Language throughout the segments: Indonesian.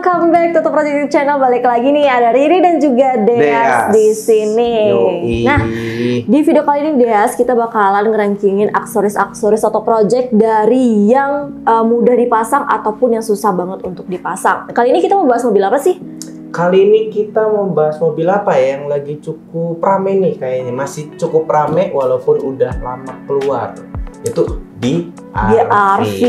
welcome back to Project YouTube Channel. Balik lagi nih, ada Riri dan juga Deas di sini. Nah, di video kali ini Deas kita bakalan ngerankingin aksesoris atau project dari yang mudah dipasang ataupun yang susah banget untuk dipasang. Kali ini kita mau bahas mobil apa sih? Kali ini kita mau bahas mobil apa ya yang lagi cukup rame nih kayaknya. Masih cukup rame walaupun udah lama keluar. Itu BRV.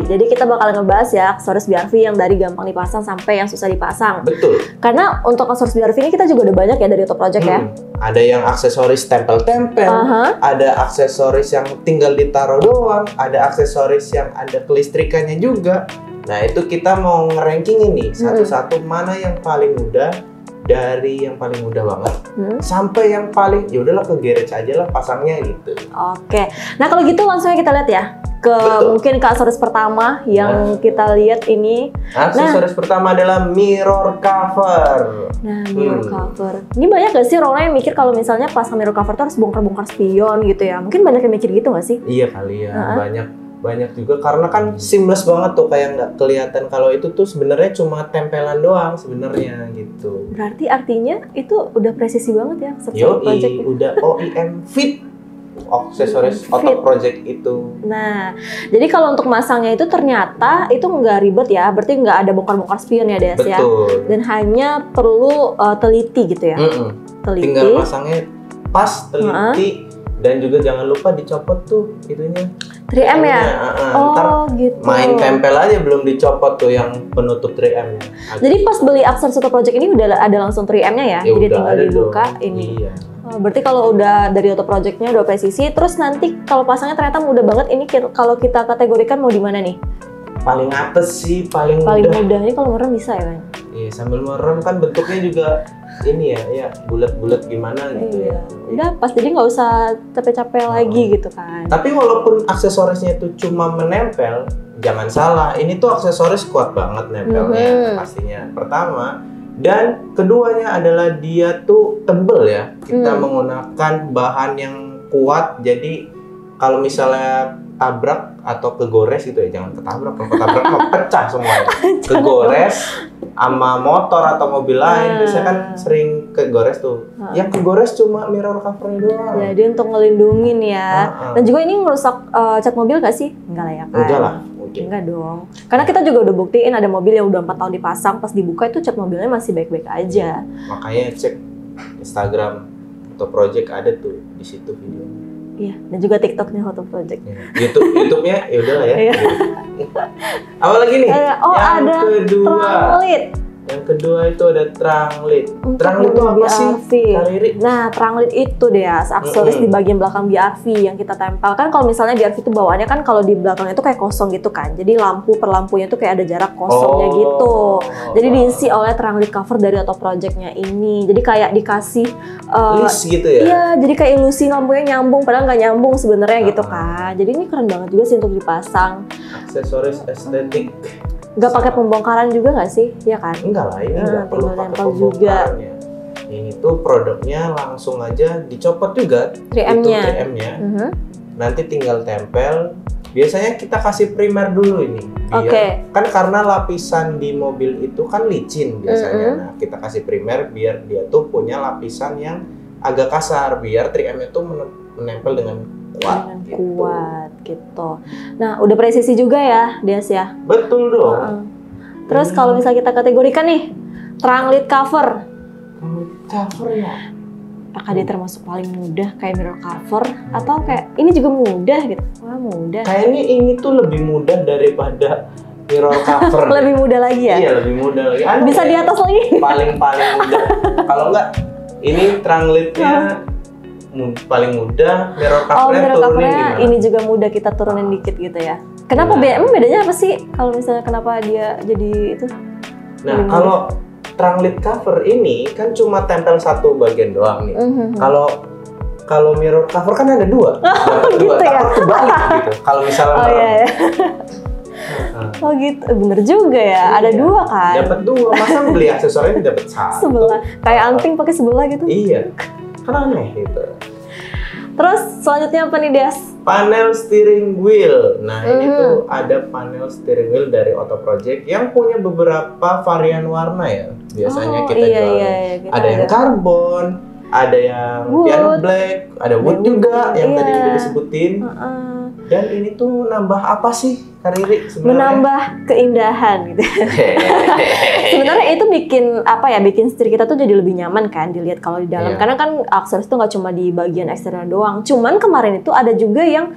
Jadi kita bakal ngebahas ya aksesoris BRV yang dari gampang dipasang sampai yang susah dipasang. Betul. Karena untuk aksesoris BRV ini kita juga udah banyak ya dari Auto Project ya. Ada yang aksesoris tempel-tempel, ada aksesoris yang tinggal ditaruh doang, ada aksesoris yang ada kelistrikannya juga. Nah itu kita mau nge-ranking ini satu-satu mana yang paling mudah, dari yang paling mudah banget sampai yang paling ya udahlah ke garage aja lah pasangnya gitu. Oke. Nah kalau gitu langsung aja kita lihat ya ke mungkin ke aksesoris pertama yang kita lihat ini. Aksesoris pertama adalah mirror cover. Nah mirror cover. Ini banyak gak sih orang yang mikir kalau misalnya pasang mirror cover tuh harus bongkar-bongkar spion gitu ya? Mungkin banyak yang mikir gitu gak sih? Iya kali ya. Banyak juga karena kan seamless banget tuh, kayak nggak kelihatan kalau itu tuh sebenarnya cuma tempelan doang sebenarnya gitu. Berarti artinya itu udah presisi banget ya Yoi, udah OEM fit aksesoris Auto Project itu. Nah, jadi kalau untuk masangnya itu ternyata itu nggak ribet ya, berarti nggak ada bongkar-bongkar spion ya Des ya. Dan hanya perlu teliti gitu ya. Teliti. Tinggal masangnya pas, teliti. Dan juga jangan lupa dicopot tuh itunya 3M ya? Ntar gitu. Main tempel aja belum dicopot tuh yang penutup 3M-nya. Jadi pas beli aksesoris Auto Project ini udah ada langsung 3M-nya ya? Jadi tinggal dibuka ini. Iya. Berarti kalau udah dari Auto Project-nya udah presisi, terus nanti kalau pasangnya ternyata mudah banget, ini kalau kita kategorikan mau di mana nih? Paling atas sih, paling mudah. Ini kalau merem bisa ya kan? Iya, sambil merem kan bentuknya juga ini ya bulat-bulat gimana gitu ya. Udah pas, jadi nggak usah capek-capek lagi gitu kan. Tapi walaupun aksesorisnya itu cuma menempel, jangan salah, ini tuh aksesoris kuat banget nempelnya pastinya. Pertama, dan keduanya adalah dia tuh tebel ya. Kita menggunakan bahan yang kuat, jadi kalau misalnya tabrak atau kegores gitu ya, jangan ketabrak, kalau ketabrak mau pecah semuanya. Kegores sama motor atau mobil lain biasanya kan sering kegores tuh. Yang kegores cuma mirror covernya doang. Jadi untuk ngelindungin ya. Dan juga ini ngerusak cat mobil gak sih? Enggak lah ya kan? Enggak lah. Enggak dong. Karena kita juga udah buktiin ada mobil yang udah 4 tahun dipasang, pas dibuka itu cat mobilnya masih baik-baik aja. Makanya cek Instagram Auto Project, ada tuh di situ videonya. Iya, dan juga TikToknya Auto Project. YouTube-nya ya udahlah ya. Apa lagi nih? Yang kedua. Tranglit. Yang kedua itu ada tranglit. Tranglit itu apa sih? Nah, tranglit itu deh aksesoris di bagian belakang BRV yang kita tempel. Kan kalau misalnya BRV itu bawaannya kan kalau di belakangnya itu kayak kosong gitu kan. Jadi lampu per lampunya itu kayak ada jarak kosongnya gitu. Jadi diisi oleh tranglit cover dari Auto Project-nya ini. Jadi kayak dikasih list gitu ya? Iya, jadi kayak ilusi lampunya nyambung padahal nggak nyambung sebenarnya gitu kan. Jadi ini keren banget juga sih untuk dipasang. Aksesoris estetik. Gak pakai pembongkaran juga nggak sih? Ya kan? Enggak lah, ini nggak perlu pakai pembongkarannya. Ini tuh produknya langsung aja dicopot juga 3M-nya. Nanti tinggal tempel. Biasanya kita kasih primer dulu ini. Kan karena lapisan di mobil itu kan licin biasanya. Nah, kita kasih primer biar dia tuh punya lapisan yang agak kasar, biar 3M itu menempel dengan kuat gitu. Nah, udah presisi juga ya, Des ya? Betul dong. Terus kalau misalnya kita kategorikan nih, tranglit cover. Cover ya? Apakah dia termasuk paling mudah kayak mirror cover atau kayak ini juga mudah gitu? Wah, mudah. Kayaknya ini tuh lebih mudah daripada mirror cover. Lebih mudah lagi ya? Iya, lebih mudah lagi. Bisa di atas lagi? Paling mudah. Kalau enggak, ini tranglitnya paling mudah, mirror covernya turunin gimana? Ini juga mudah, kita turunin dikit gitu ya. Kenapa bedanya apa sih? Kalau misalnya kenapa dia jadi itu? Nah, kalau tranglit cover ini kan cuma tempel satu bagian doang nih. Kalau mirror cover kan ada dua. Gitu ya? Takut kebalik gitu. Kalau misalnya oh gitu, bener juga ya. Ada dua kan? Dapat dua, masa beli aksesorisnya dapat satu? Sebelah, kayak anting pakai sebelah gitu? Iya, kan aneh gitu. Terus selanjutnya apa nih Des? Panel steering wheel. Nah ini tuh ada panel steering wheel dari Auto Project yang punya beberapa varian warna ya. Biasanya kita jual. Ada yang karbon, ada yang piano black, ada wood juga yang tadi udah disebutin. Dan ini tuh nambah apa sih, Kak Riri sebenarnya? Menambah keindahan gitu. Sebenarnya itu bikin apa ya? Bikin setir kita tuh jadi lebih nyaman kan dilihat kalau di dalam. Karena kan aksesoris tuh nggak cuma di bagian eksterior doang. Cuman kemarin itu ada juga yang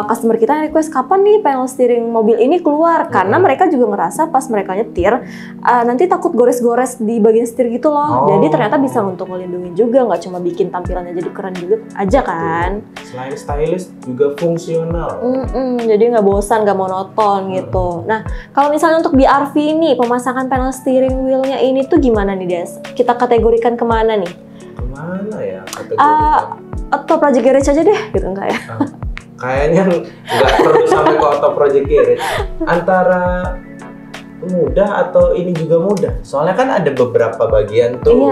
customer kita request kapan nih panel steering mobil ini keluar, karena mereka juga ngerasa pas mereka nyetir nanti takut gores-gores di bagian setir gitu loh. Jadi ternyata bisa untuk melindungi juga, nggak cuma bikin tampilannya jadi keren juga aja kan. Selain stylish juga fungsional. Jadi nggak bosan, nggak monoton gitu. Nah, kalau misalnya untuk BRV ini, pemasangan panel steering wheel-nya ini tuh gimana nih Des? Kita kategorikan kemana nih? Kemana ya kategorikan? Auto Project Garage aja deh, gitu enggak ya? Kayaknya nggak perlu sampai ke Auto Project Garage. Antara mudah atau ini juga mudah. Soalnya kan ada beberapa bagian tuh.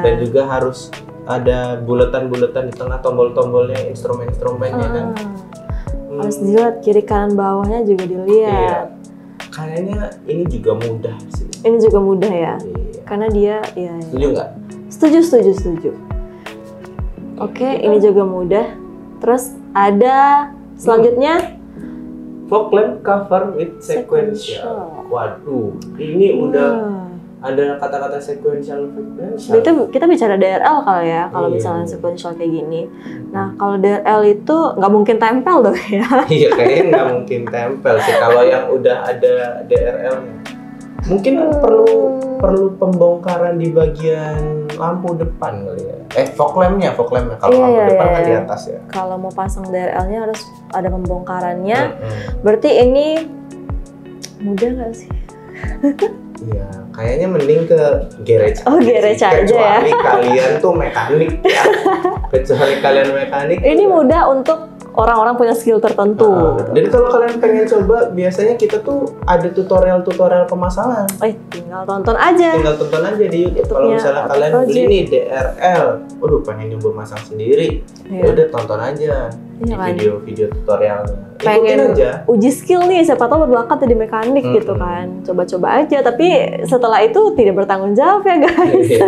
Dan juga harus ada buletan-buletan di tengah, tombol-tombolnya, instrumen-instrumennya kan. Harus dilihat kiri kanan bawahnya juga dilihat. Kayaknya ini juga mudah sih. Ini juga mudah ya. Karena dia Setuju nggak? Setuju. Oke, ini juga mudah. Terus ada selanjutnya fog lamp cover with sequential. Waduh, ini udah ada kata-kata sequential. Itu kita bicara DRL kali ya, kalau misalnya sequential kayak gini. Nah, kalau DRL itu nggak mungkin tempel dong ya? Iya, kayaknya nggak mungkin tempel sih kalau yang udah ada DRL-nya. Mungkin perlu pembongkaran di bagian lampu depan kali ya. Fog lamp-nya. Kalau lampu depan kan di atas ya. Kalau mau pasang DRL-nya harus ada pembongkarannya. Berarti ini mudah nggak sih? Iya, kayaknya mending ke garage. Garage aja ya. Kecuali kalian tuh mekanik ya. Kecuali kalian mekanik. Ini mudah untuk orang-orang punya skill tertentu. Jadi kalau kalian pengen coba, biasanya kita tuh ada tutorial pemasangan. Tinggal tonton aja. Di YouTube. Kalau misalnya kalian beli nih DRL, pengen nyoba masang sendiri, udah tonton aja video-video tutorialnya. Pengen aja uji skill nih, siapa tahu berbakat jadi mekanik gitu kan. Coba-coba aja, tapi setelah itu tidak bertanggung jawab ya guys.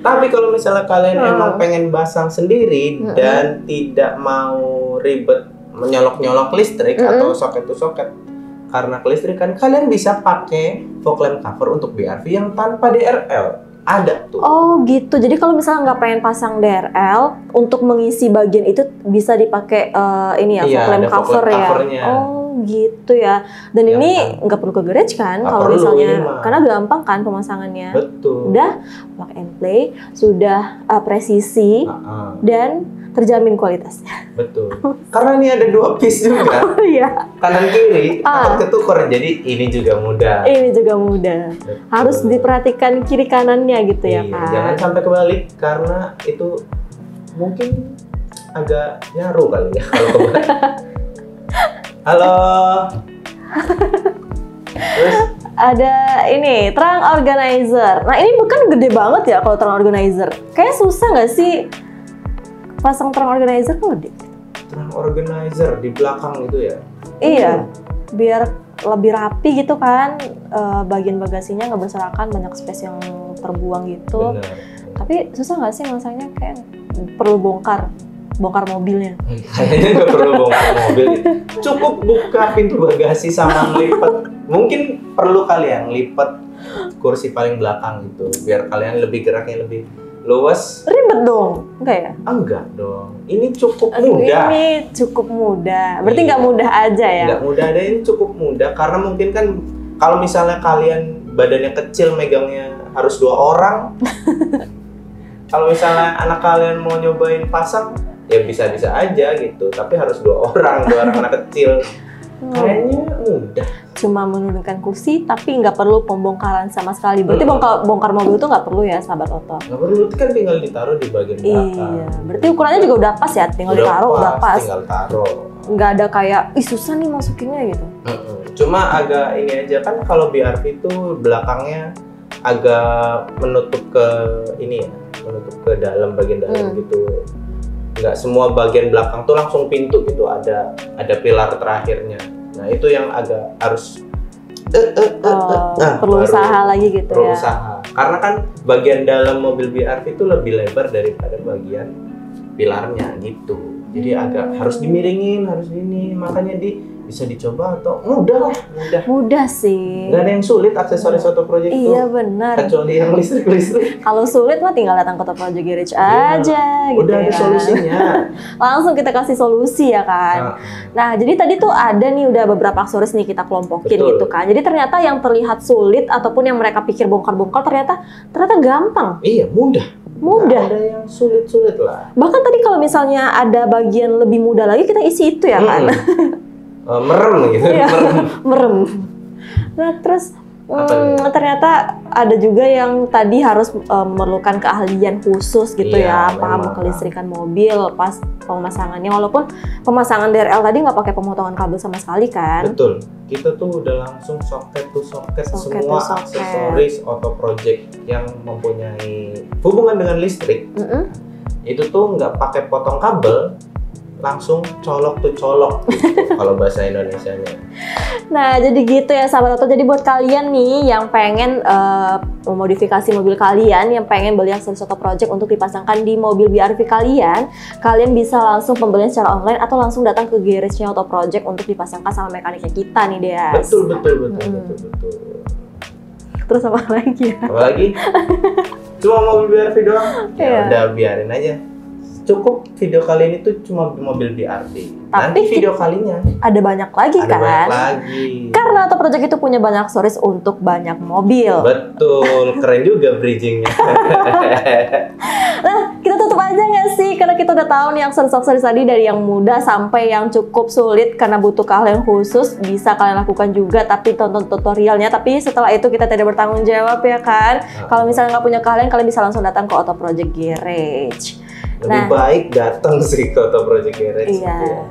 Tapi kalau misalnya kalian emang pengen pasang sendiri dan tidak mau ribet menyolok-nyolok listrik atau soket to soket karena kelistrikan, kalian bisa pakai fog lamp cover untuk BRV yang tanpa DRL. Ada tuh. Oh gitu. Jadi kalau misalnya nggak pengen pasang DRL, untuk mengisi bagian itu bisa dipakai fog lamp cover ya. Oh gitu ya. Dan ini nggak perlu ke garage kan? Kalau misalnya, karena gampang kan pemasangannya. Betul. Udah plug and play, sudah presisi dan terjamin kualitasnya. Betul. Karena ini ada 2 piece juga. Kanan kiri takut ketuker, jadi ini juga mudah. Ini juga mudah. Betul. Harus diperhatikan kiri kanannya gitu ya kan. Jangan sampai kebalik karena itu mungkin agak nyaru kali ya kalau kebalik. Halo. Terus ada ini terang organizer. Nah ini bukan gede banget ya kalau terang organizer. Kayaknya susah nggak sih pasang terang organizer kok gede? Terang organizer di belakang itu ya? Iya, biar lebih rapi gitu kan. Bagian bagasinya nggak berserakan, banyak space yang terbuang gitu. Bener. Tapi susah nggak sih masangnya? Kayak perlu bongkar mobilnya. Kayaknya nggak perlu bongkar mobil. Cukup buka pintu bagasi sama ngelipet. Mungkin perlu kalian lipat kursi paling belakang gitu, biar kalian lebih geraknya lebih luas. Ribet dong, enggak ya? Enggak dong, ini cukup mudah. Ini cukup mudah, berarti nggak mudah aja ya? Nggak mudah deh, ini cukup mudah karena mungkin kan kalau misalnya kalian badannya kecil megangnya harus 2 orang. Kalau misalnya anak kalian mau nyobain pasang, ya bisa-bisa aja gitu, tapi harus 2 orang anak kecil. Kayaknya mudah. Cuma menurunkan kursi, tapi nggak perlu pembongkaran sama sekali. Berarti bongkar mobil itu nggak perlu ya, sahabat Auto? Nggak perlu, kan tinggal ditaruh di bagian belakang. Iya, berarti ukurannya juga udah pas ya, tinggal ditaruh udah pas. Tinggal taruh. Nggak ada kayak, susah nih masukinnya gitu. Cuma agak ini aja kan, kalau BRV itu belakangnya agak menutup ke ini ya, menutup ke dalam bagian dalam gitu. nggak semua bagian belakang tuh langsung pintu gitu, ada pilar terakhirnya. Nah itu yang agak harus perlu usaha lagi gitu perlu ya. usaha. Karena kan bagian dalam mobil BRV itu lebih lebar daripada bagian pilarnya gitu. Jadi agak harus dimiringin, harus ini. Makanya bisa dicoba atau mudah. Mudah sih. Nggak ada yang sulit aksesoris Auto Project itu. Iya benar. Kecuali yang listrik. Kalau sulit mah tinggal datang ke Auto Project Garage aja gitu. Udah ada solusinya. Langsung kita kasih solusi ya kan. Nah, jadi tadi tuh ada nih udah beberapa aksesoris nih kita kelompokin gitu kan. Jadi ternyata yang terlihat sulit ataupun yang mereka pikir bongkar-bongkar ternyata gampang. Iya, mudah. Nggak ada yang sulit-sulit lah. Bahkan tadi kalau misalnya ada bagian lebih mudah lagi kita isi itu ya kan. Merem gitu. Iya, merem. Nah, terus ternyata ada juga yang tadi harus memerlukan keahlian khusus gitu ya, paham kelistrikan mobil pas pemasangannya. Walaupun pemasangan DRL tadi nggak pakai pemotongan kabel sama sekali kan? Betul. Kita tuh udah langsung soket semua aksesoris Auto Project yang mempunyai hubungan dengan listrik. Itu tuh nggak pakai potong kabel, langsung colok gitu, kalau bahasa Indonesianya. Nah, jadi gitu ya sahabat Auto. Jadi buat kalian nih yang pengen memodifikasi mobil kalian, yang pengen beli aksesoris Auto Project untuk dipasangkan di mobil BRV kalian bisa langsung pembelian secara online atau langsung datang ke garage-nya Auto Project untuk dipasangkan sama mekaniknya kita nih, Deas. Betul. Terus apa lagi ya? Apa lagi? Cuma mobil BRV doang? Ya udah biarin aja. Cukup video kali ini tuh cuma mobil BRV. Nanti video kalinya ada banyak lagi kan? Banyak lagi. Karena Auto Project itu punya banyak aksesoris untuk banyak mobil. Betul, keren juga bridgingnya. Nah, kita tutup aja nggak sih? Karena kita udah tahu nih aksesoris tadi dari yang mudah sampai yang cukup sulit karena butuh keahlian khusus. Bisa kalian lakukan juga, tapi tonton tutorialnya. Tapi setelah itu kita tidak bertanggung jawab ya kan? Kalau misalnya nggak punya keahlian, kalian bisa langsung datang ke Auto Project Garage. Lebih baik datang sih ke Auto Project Garage. Iya,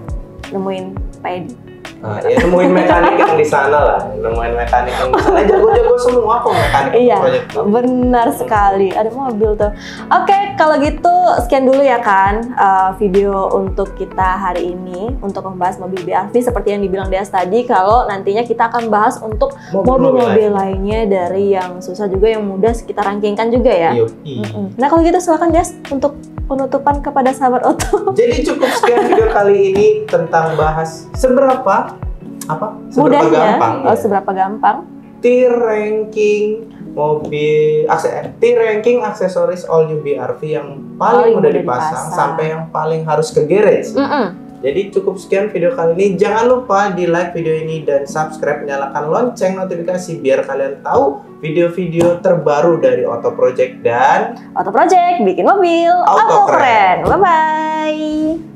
nemuin Pak Edi. Ya nemuin mekanik yang di sana lah, nemuin mekanik yang di sana. Jago-jago semua kok mekanik Auto Project. Benar sekali, ada mobil tuh. Oke, kalau gitu sekian dulu ya kan video untuk kita hari ini untuk membahas mobil BRV seperti yang dibilang Deas tadi. Kalau nantinya kita akan bahas untuk mobil-mobil lainnya dari yang susah juga yang mudah kita rankingkan juga ya. Nah kalau gitu silakan Deas untuk penutupan kepada sahabat Auto. Jadi cukup sekian video kali ini tentang bahas seberapa mudahnya, gampang. Seberapa gampang tier ranking aksesoris all new BRV yang paling mudah dipasang sampai yang paling harus ke garage. Jadi cukup sekian video kali ini. Jangan lupa di like video ini dan subscribe, nyalakan lonceng notifikasi biar kalian tahu video-video terbaru dari Auto Project dan Auto Project bikin mobil auto keren. Bye bye.